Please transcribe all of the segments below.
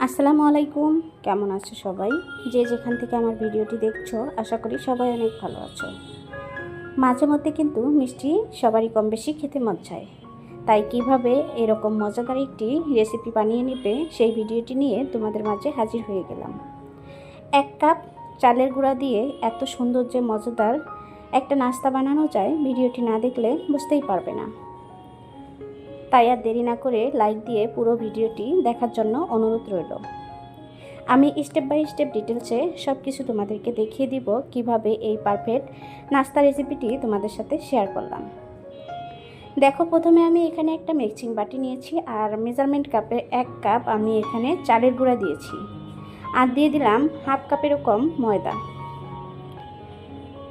আসসালামু আলাইকুম। কেমন আছো সবাই? যে যেখান থেকে আমার ভিডিওটি দেখছো, আশা করি সবাই অনেক ভালো আছো। মাঝে মধ্যে কিন্তু মিষ্টি সবারই কম বেশি খেতে মন চায়। তাই কিভাবে এরকম মজাদার একটি রেসিপি বানিয়ে নেবে সেই ভিডিওটি নিয়ে তোমাদের মাঝে হাজির হয়ে গেলাম। 1 কাপ চালের গুঁড়া দিয়ে এত সুন্দর যে মজাদার একটা নাস্তা বানানো যায়, ভিডিওটি না দেখলে বুঝতেই পারবে না। তাই আর দেরি না করে লাইক দিয়ে পুরো ভিডিওটি দেখার জন্য অনুরোধ রইল। আমি স্টেপ বাই স্টেপ ডিটেলসে সব কিছু তোমাদেরকে দেখিয়ে দিব কিভাবে এই পারফেক্ট নাস্তা রেসিপিটি তোমাদের সাথে শেয়ার করলাম। দেখো, প্রথমে আমি এখানে একটা মিক্সিং বাটি নিয়েছি আর মেজারমেন্ট কাপে 1 কাপ আমি এখানে চালের গুঁড়া দিয়েছি আর দিয়ে দিলাম হাফ কাপেরও কম ময়দা।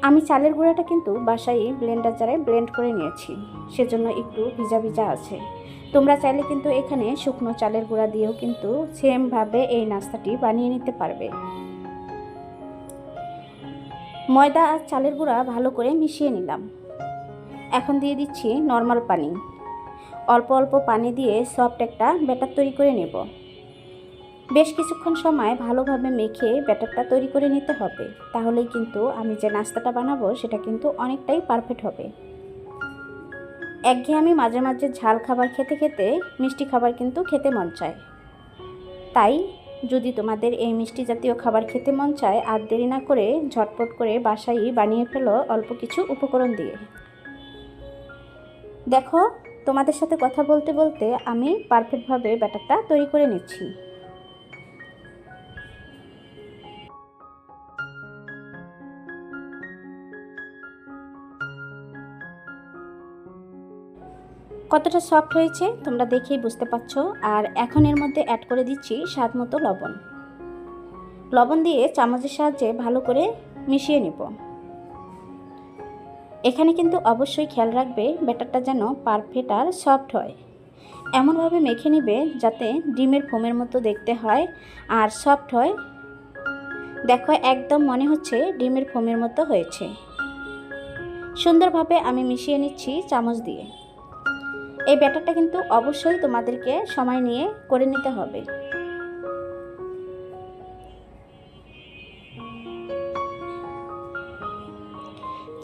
আমি চালের গুঁড়াটা কিন্তু বাসায় ব্লেন্ডার জারে ব্লেন্ড করে নিয়েছি, সেজন্য একটু ভিজা ভিজা আছে। তোমরা চাইলে কিন্তু এখানে শুকনো চালের গুঁড়া দিয়েও কিন্তু সেমভাবে এই নাস্তাটি বানিয়ে নিতে পারবে। ময়দা আর চালের গুঁড়া ভালো করে মিশিয়ে নিলাম। এখন দিয়ে দিচ্ছি নর্মাল পানি। অল্প অল্প পানি দিয়ে সফট একটা ব্যাটার তৈরি করে নেব। বেশ কিছুক্ষণ সময় ভালোভাবে মেখে ব্যাটারটা তৈরি করে নিতে হবে, তাহলেই কিন্তু আমি যে নাস্তাটা বানাবো সেটা কিন্তু অনেকটাই পারফেক্ট হবে। একঘেয়েমি মাঝে মাঝে ঝাল খাবার খেতে খেতে মিষ্টি খাবার কিন্তু খেতে মন চায়। তাই যদি তোমাদের এই মিষ্টি জাতীয় খাবার খেতে মন চায়, আর দেরি না করে ঝটপট করে বাসায় বানিয়ে ফেলো অল্প কিছু উপকরণ দিয়ে। দেখো, তোমাদের সাথে কথা বলতে বলতে আমি পারফেক্টভাবে ব্যাটারটা তৈরি করে নিচ্ছি। কতটা সফট হয়েছে তোমরা দেখেই বুঝতে পারছো। আর এখন এর মধ্যে অ্যাড করে দিচ্ছি স্বাদ মতো লবণ। লবণ দিয়ে চামচের সাহায্যে ভালো করে মিশিয়ে নিব। এখানে কিন্তু অবশ্যই খেয়াল রাখবে ব্যাটারটা যেন পারফেক্ট আর সফট হয়। এমনভাবে মেখে নিবে যাতে ডিমের ফোমের মতো দেখতে হয় আর সফট হয়। দেখো, একদম মনে হচ্ছে ডিমের ফোমের মতো হয়েছে। সুন্দরভাবে আমি মিশিয়ে নিচ্ছি চামচ দিয়ে। এই ব্যাটারটা কিন্তু অবশ্যই তোমাদেরকে সময় নিয়ে করে নিতে হবে।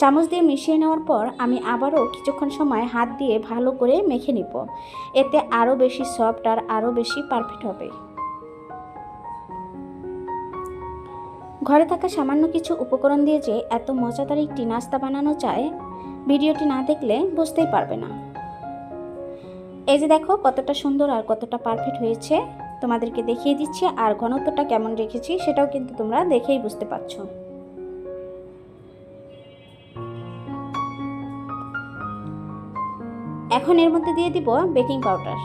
চামচ দিয়ে মিশিয়ে নেওয়ার পর আমি আবারও কিছুক্ষণ সময় হাত দিয়ে ভালো করে মেখে নিব। এতে আরও বেশি সফট আর আরও বেশি পারফেক্ট হবে। ঘরে থাকা সামান্য কিছু উপকরণ দিয়ে যে এত মজাদার একটি নাস্তা বানানো যায়, ভিডিওটি না দেখলে বুঝতেই পারবে না। এই যে দেখো কতটা সুন্দর আর কতটা পারফেক্ট হয়েছে, তোমাদেরকে দেখিয়ে দিচ্ছি। আর ঘনত্বটা কেমন রেখেছি সেটাও কিন্তু তোমরা দেখেই বুঝতে পারছো। এখন এর মধ্যে দিয়ে দিব বেকিং পাউডার।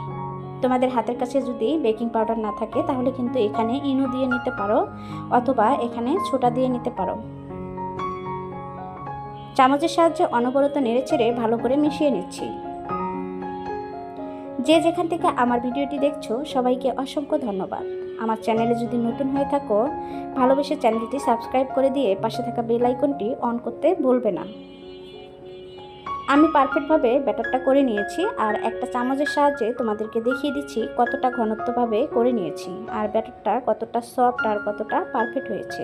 তোমাদের হাতের কাছে যদি বেকিং পাউডার না থাকে তাহলে কিন্তু এখানে ইনো দিয়ে নিতে পারো, অথবা এখানে ছোটা দিয়ে নিতে পারো। চামচের সাহায্যে অনবরত নেড়েচেড়ে ভালো করে মিশিয়ে নিচ্ছি। যে যেখান থেকে আমার ভিডিওটি দেখছো সবাইকে অসংখ্য ধন্যবাদ। আমার চ্যানেলে যদি নতুন হয়ে থাকো, ভালোবেসে চ্যানেলটি সাবস্ক্রাইব করে দিয়ে পাশে থাকা বেল আইকনটি অন করতে ভুলবে না। আমি পারফেক্টভাবে ব্যাটারটা করে নিয়েছি আর একটা চামচের সাহায্যে তোমাদেরকে দেখিয়ে দিচ্ছি কতটা ঘনত্বভাবে করে নিয়েছি আর ব্যাটারটা কতটা সফট আর কতটা পারফেক্ট হয়েছে।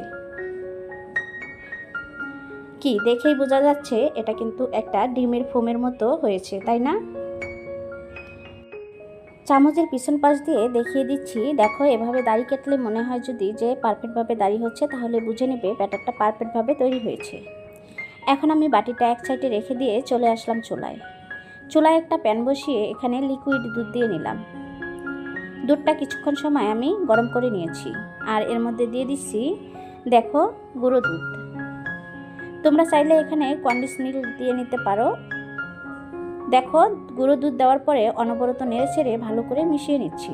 কি দেখেই বোঝা যাচ্ছে এটা কিন্তু একটা ডিমের ফোমের মতো হয়েছে, তাই না? চামচের পিছন পাশ দিয়ে দেখিয়ে দিচ্ছি। দেখো, এভাবে দাড়ি কাটলে মনে হয় যদি যে পারফেক্টভাবে দাড়ি হচ্ছে, তাহলে বুঝে নেবে ব্যাটারটা পারফেক্টভাবে তৈরি হয়েছে। এখন আমি বাটিটা এক সাইডে রেখে দিয়ে চলে আসলাম চুলায়। চুলায় একটা প্যান বসিয়ে এখানে লিকুইড দুধ দিয়ে নিলাম। দুধটা কিছুক্ষণ সময় আমি গরম করে নিয়েছি আর এর মধ্যে দিয়ে দিচ্ছি দেখো গুঁড়ো দুধ। তোমরা চাইলে এখানে কন্ডেন্স মিল্ক দিয়ে নিতে পারো। দেখো, গুঁড়ো দুধ দেওয়ার পরে অনবরত নেড়েচেড়ে ভালো করে মিশিয়ে নিচ্ছি।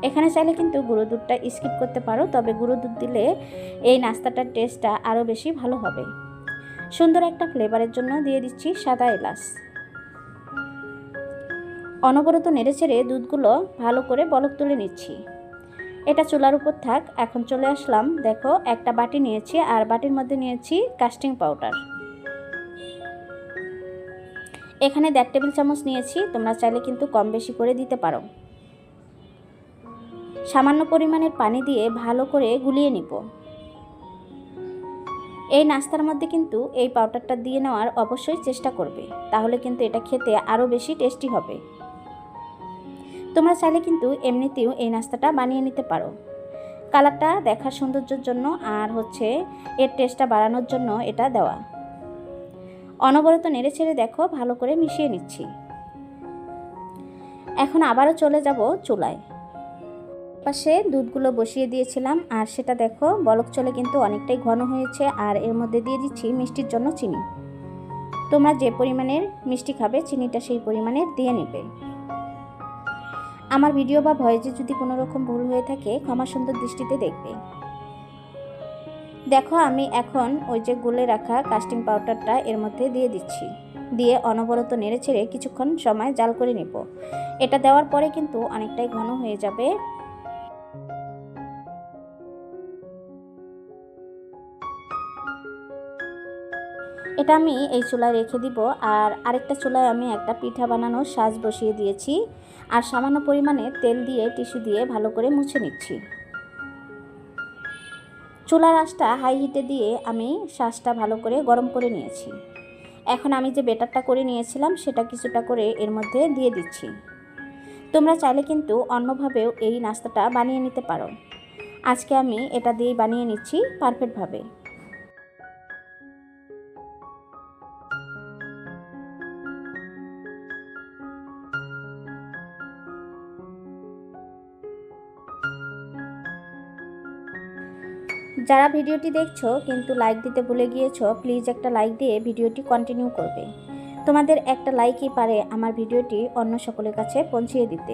এখানে চাইলে কিন্তু গুঁড়ো দুধটা স্কিপ করতে পারো, তবে গুঁড়ো দুধ দিলে এই নাস্তাটার টেস্টটা আরও বেশি ভালো হবে। সুন্দর একটা ফ্লেভারের জন্য দিয়ে দিচ্ছি সাদা এলাচ। অনবরত নেড়েচেড়ে দুধগুলো ভালো করে বলক তুলে নিচ্ছি। এটা চুলার উপর থাক। এখন চলে আসলাম, দেখো একটা বাটি নিয়েছি আর বাটির মধ্যে নিয়েছি কাস্টিং পাউডার। এখানে 1.5 টেবিল চামচ নিয়েছি, তোমরা চাইলে কিন্তু কম বেশি করে দিতে পারো। সামান্য পরিমাণের পানি দিয়ে ভালো করে গুলিয়ে নিব। এই নাস্তার মধ্যে কিন্তু এই পাউডারটা দিয়ে নেওয়ার অবশ্যই চেষ্টা করবে, তাহলে কিন্তু এটা খেতে আরও বেশি টেস্টি হবে। তোমরা চাইলে কিন্তু এমনিতেও এই নাস্তাটা বানিয়ে নিতে পারো। কালারটা দেখার সৌন্দর্যের জন্য আর এর টেস্টটা বাড়ানোর জন্য এটা দেওয়া। অনবরত নেড়ে ছেড়ে দেখো ভালো করে মিশিয়ে নিচ্ছি। এখন আবারও চলে যাব চুলায়। পাশে দুধগুলো বসিয়ে দিয়েছিলাম আর সেটা দেখো বলক চলে কিন্তু অনেকটাই ঘন হয়েছে। আর এর মধ্যে দিয়ে দিচ্ছি মিষ্টির জন্য চিনি। তোমরা যে পরিমাণের মিষ্টি খাবে চিনিটা সেই পরিমাণের দিয়ে নেবে। আমার ভিডিও বা ভয়েসে যদি কোনো রকম ভুল হয়ে থাকে ক্ষমা সুন্দর দৃষ্টিতে দেখবে। দেখো আমি এখন ওই যে গুলে রাখা কাস্টিং পাউডারটা এর মধ্যে দিয়ে দিচ্ছি। দিয়ে অনবরত নেড়ে ছেড়ে কিছুক্ষণ সময় জাল করে নেব। এটা দেওয়ার পরে কিন্তু অনেকটাই ঘন হয়ে যাবে। এটা আমি এই চুলায় রেখে দিব। আর আরেকটা চুলায় আমি একটা পিঠা বানানোর সাজ বসিয়ে দিয়েছি। আর সামান্য পরিমাণে তেল দিয়ে টিস্যু দিয়ে ভালো করে মুছে নিচ্ছি। চুলার আঁচটা হাই হিটে দিয়ে আমি সাজটা ভালো করে গরম করে নিয়েছি। এখন আমি যে বেটারটা করে নিয়েছিলাম সেটা কিছুটা করে এর মধ্যে দিয়ে দিচ্ছি। তোমরা চাইলে কিন্তু অন্যভাবেও এই নাস্তাটা বানিয়ে নিতে পারো। আজকে আমি এটা দিয়েই বানিয়ে নিচ্ছি পারফেক্টভাবে। যারা ভিডিওটি দেখছো কিন্তু লাইক দিতে ভুলে গিয়েছো, প্লিজ একটা লাইক দিয়ে ভিডিওটি কন্টিনিউ করবে। তোমাদের একটা লাইকই পারে আমার ভিডিওটি অন্য সকলের কাছে পৌঁছিয়ে দিতে।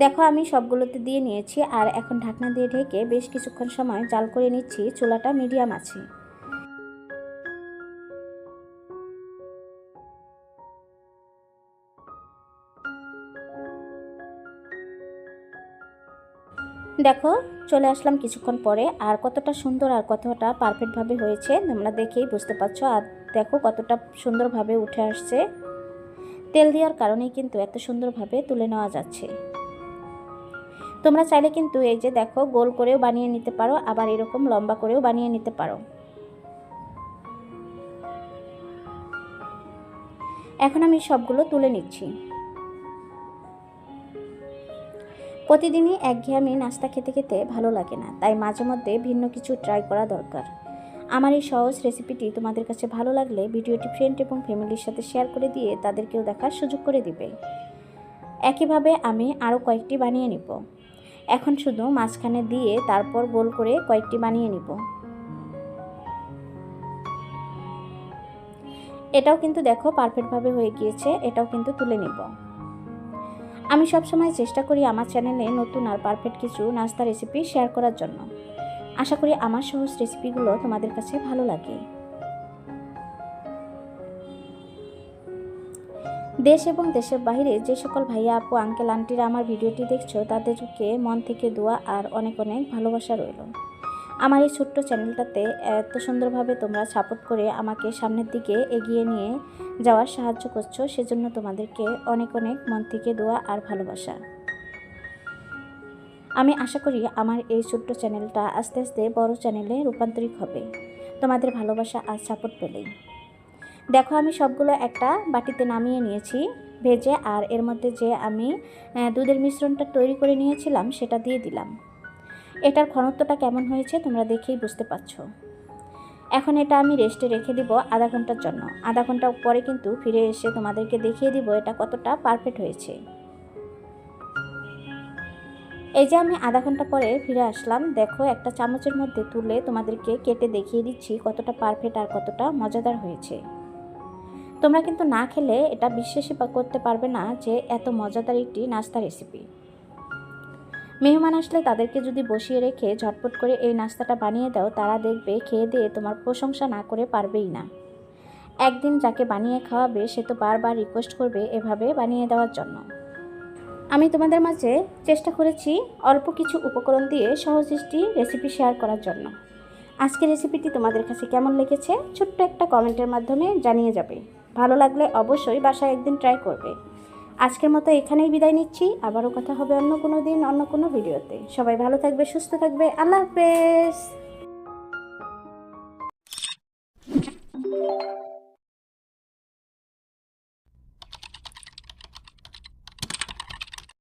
দেখো আমি সবগুলোতে দিয়ে নিয়েছি। আর এখন ঢাকনা দিয়ে ঢেকে বেশ কিছুক্ষণ সময় জাল করে নিচ্ছি। চুলাটা মিডিয়াম আছে। দেখো চলে আসলাম কিছুক্ষণ পরে। আর কতটা সুন্দর আর কতটা পারফেক্টভাবে হয়েছে তোমরা দেখেই বুঝতে পারছো। আর দেখো কতটা সুন্দরভাবে উঠে আসছে। তেল দেওয়ার কারণেই কিন্তু এত সুন্দরভাবে তুলে নেওয়া যাচ্ছে। তোমরা চাইলে কিন্তু এই যে দেখো গোল করেও বানিয়ে নিতে পারো, আবার এরকম লম্বা করেও বানিয়ে নিতে পারো। এখন আমি সবগুলো তুলে নিচ্ছি। প্রতিদিনই একঘেয়েমি নাস্তা খেতে খেতে ভালো লাগে না, তাই মাঝে মধ্যে ভিন্ন কিছু ট্রাই করা দরকার। আমার এই সহজ রেসিপিটি তোমাদের কাছে ভালো লাগলে ভিডিওটি ফ্রেন্ড এবং ফ্যামিলির সাথে শেয়ার করে দিয়ে তাদেরকেও দেখার সুযোগ করে দিবে। একইভাবে আমি আরও কয়েকটি বানিয়ে নিব। এখন শুধু মাঝখানে দিয়ে তারপর গোল করে কয়েকটি বানিয়ে নিব। এটাও কিন্তু দেখো পারফেক্টভাবে হয়ে গিয়েছে। এটাও কিন্তু তুলে নিব। আমি সবসময় চেষ্টা করি আমার চ্যানেলে নতুন আর পারফেক্ট কিছু নাস্তা রেসিপি শেয়ার করার জন্য। আশা করি আমার সহজ রেসিপিগুলো তোমাদের কাছে ভালো লাগে। দেশ এবং দেশের বাইরে যে সকল ভাইয়া আপু আঙ্কেল আন্টিরা আমার ভিডিওটি দেখছো তাদেরকে মন থেকে দোয়া আর অনেক অনেক ভালোবাসা রইল। আমার এই ছোট্ট চ্যানেলটাতে এত সুন্দরভাবে তোমরা সাপোর্ট করে আমাকে সামনের দিকে এগিয়ে নিয়ে যাওয়ার সাহায্য করছো, সেজন্য তোমাদেরকে অনেক অনেক মন থেকে দোয়া আর ভালোবাসা। আমি আশা করি আমার এই ছোট্ট চ্যানেলটা আস্তে আস্তে বড় চ্যানেলে রূপান্তরিত হবে তোমাদের ভালোবাসা আর সাপোর্ট পেলেই। দেখো আমি সবগুলো একটা বাটিতে নামিয়ে নিয়েছি ভেজে। আর এর মধ্যে যে আমি দুধের মিশ্রণটা তৈরি করে নিয়েছিলাম সেটা দিয়ে দিলাম। এটার ঘনত্বটা কেমন হয়েছে তোমরা দেখেই বুঝতে পারছো। এখন এটা আমি রেস্টে রেখে দিব আধা ঘন্টার জন্য। আধা ঘন্টা পরে কিন্তু ফিরে এসে তোমাদেরকে দেখিয়ে দিব এটা কতটা পারফেক্ট হয়েছে। এই যে আমি আধা ঘন্টা পরে ফিরে আসলাম। দেখো একটা চামচের মধ্যে তুলে তোমাদেরকে কেটে দেখিয়ে দিচ্ছি কতটা পারফেক্ট আর কতটা মজাদার হয়েছে। তোমরা কিন্তু না খেলে এটা বিশ্বাসই করতে পারবে না যে এত মজাদার একটি নাস্তা রেসিপি। মেহমান আসলে তাদেরকে যদি বসিয়ে রেখে ঝটপট করে এই নাস্তাটা বানিয়ে দাও, তারা দেখবে খেয়ে দিয়ে তোমার প্রশংসা না করে পারবেই না। একদিন যাকে বানিয়ে খাওয়াবে সে তো বারবার রিকোয়েস্ট করবে এভাবে বানিয়ে দেওয়ার জন্য। আমি তোমাদের মাঝে চেষ্টা করেছি অল্প কিছু উপকরণ দিয়ে সহজ একটি রেসিপি শেয়ার করার জন্য। আজকের রেসিপিটি তোমাদের কাছে কেমন লেগেছে ছোট্ট একটা কমেন্টের মাধ্যমে জানিয়ে যাবে। ভালো লাগলে অবশ্যই বাসায় একদিন ট্রাই করবে। আজকের মতো এখানেই বিদায় নিচ্ছি। আবারও কথা হবে অন্য কোনো দিন অন্য কোনো ভিডিওতে। সবাই ভালো থাকবে, সুস্থ থাকবে। আল্লাহ হাফেজ।